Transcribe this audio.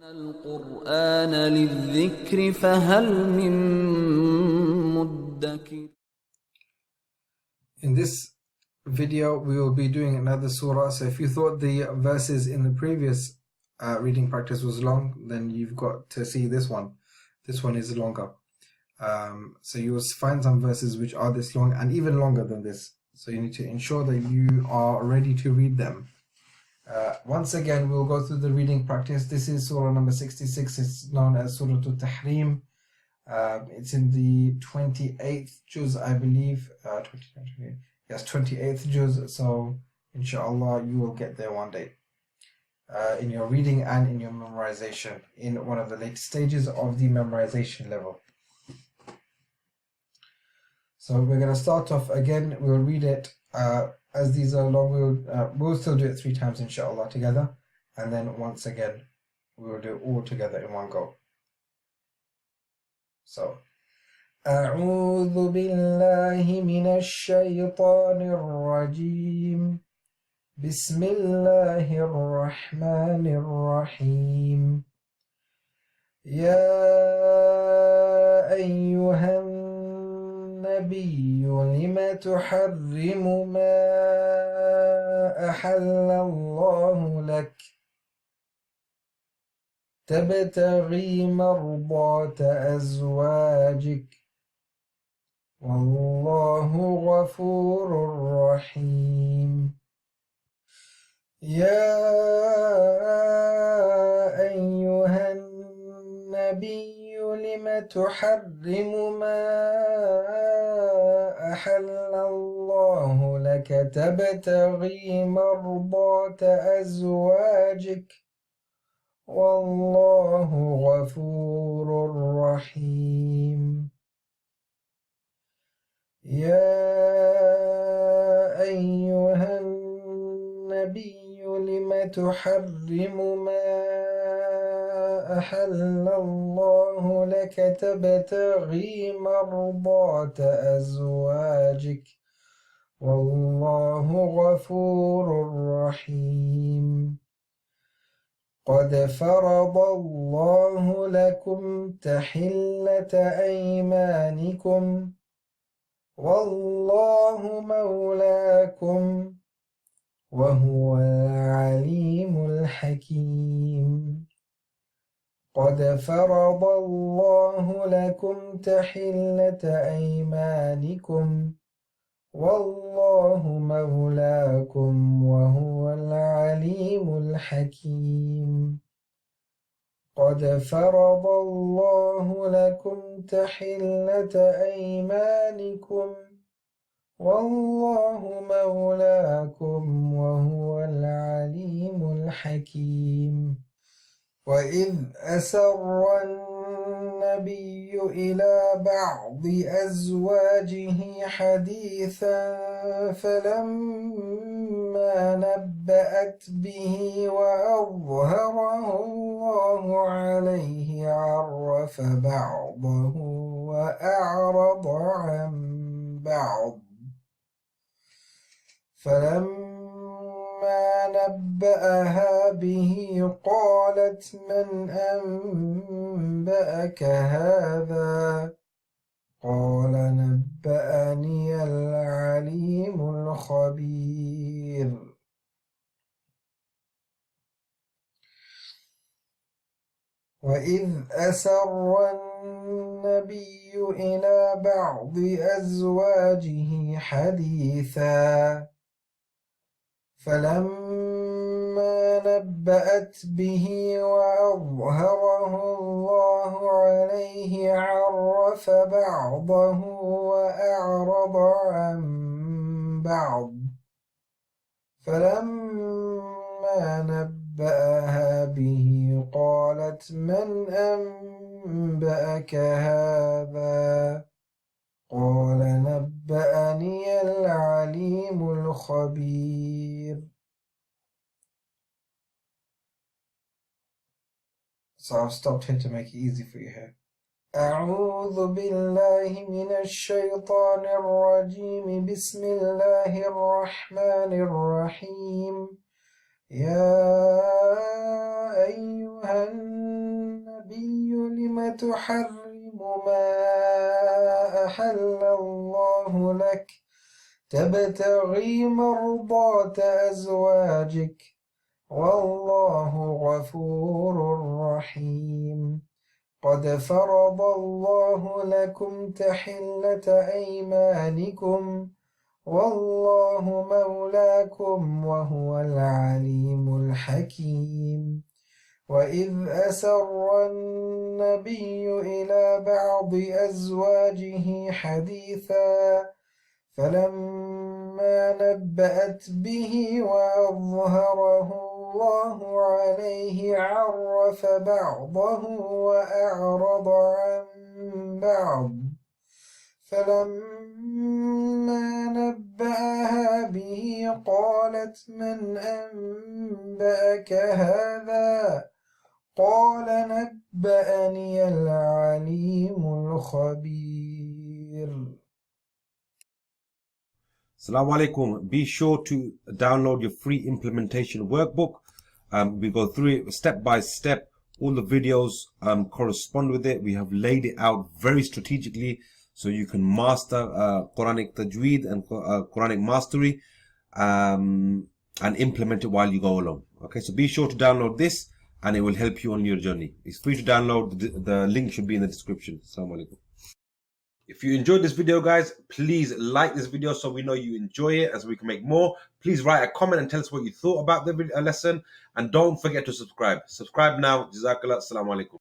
القرآن للذكر فهل من مدكر. In this video we will be doing another surah, so if you thought the verses in the previous reading practice was long, then you've got to see this one. This one is longer. So you will find some verses which are this long and even longer than this. So you need to ensure that you are ready to read them. Once again, we'll go through the reading practice. This is surah number 66. It's known as Surah Tahreem. It's in the 28th juz, I believe. 28th juz. So, inshallah, you will get there one day. In your reading and in your memorization, in one of the later stages of the memorization level. So we're going to start off again. We'll read it as these are long. We'll still do it 3 times inshallah together, and then once again we'll do it all together in one go. So أعوذ بالله من الشيطان الرجيم بسم الله الرحمن الرحيم يا أيها النبي لم تحرم ما أحل الله لك تبتغي مرضات أزواجك والله غفور رحيم يا أيها النبي لم تحرم ما أحل الله لك تبتغي مرضات أزواجك والله غفور رحيم يا أيها النبي لم تحرم ما أحل الله لك تبتغي مرضات أزواجك والله غفور رحيم قد فرض الله لكم تحلة أيمانكم والله مولاكم وهو العليم الحكيم قد فرض الله لكم تحلة أيمانكم والله مولاكم وهو العليم الحكيم قد فرض الله لكم تحلة أيمانكم والله مولاكم وهو العليم الحكيم وإذ أسر النبي إلى بعض أزواجه حديثا فلما نبأت به وأظهره الله عليه عرف بعضه وأعرض عن بعض فلما نبأها به قالت من أنبأك هذا قال نبأني العليم الخبير وإذ أسر النبي إلى بعض أزواجه حديثا فلما نبأت به وأظهره الله عليه عرف بعضه وأعرض عن بعض فلما نبأها به قالت من أنبأك هذا قال نبأني العليم الخبير. So I've stopped here to make it easy for you here. أعوذ بالله من الشيطان الرجيم بسم الله الرحمن الرحيم يا أيها تحرم ما أحل الله لك تبتغي مرضات أزواجك والله غفور رحيم قد فرض الله لكم تحلة أيمانكم والله مولاكم وهو العليم الحكيم وإذ أسر النبي إلى بعض أزواجه حديثا فلما نبأت به وأظهره الله عليه عرف بعضه وأعرض عن بعض فلما نبأها به قالت من أنبأك هذا قال نبأني العليم الخبير. Salam Alykum. Be sure to download your free implementation workbook. We go through it step by step. All the videos correspond with it. We have laid it out very strategically so you can master Quranic Tajweed and Quranic Mastery and implement it while you go along. Okay, so be sure to download this and it will help you on your journey. It's free to download. The link should be in the description. Salam Alykum. If you enjoyed this video, guys, please like this video so we know you enjoy it, as we can make more. Please write a comment and tell us what you thought about the lesson. And don't forget to subscribe. Subscribe now. Jazakallah. Assalamu alaikum.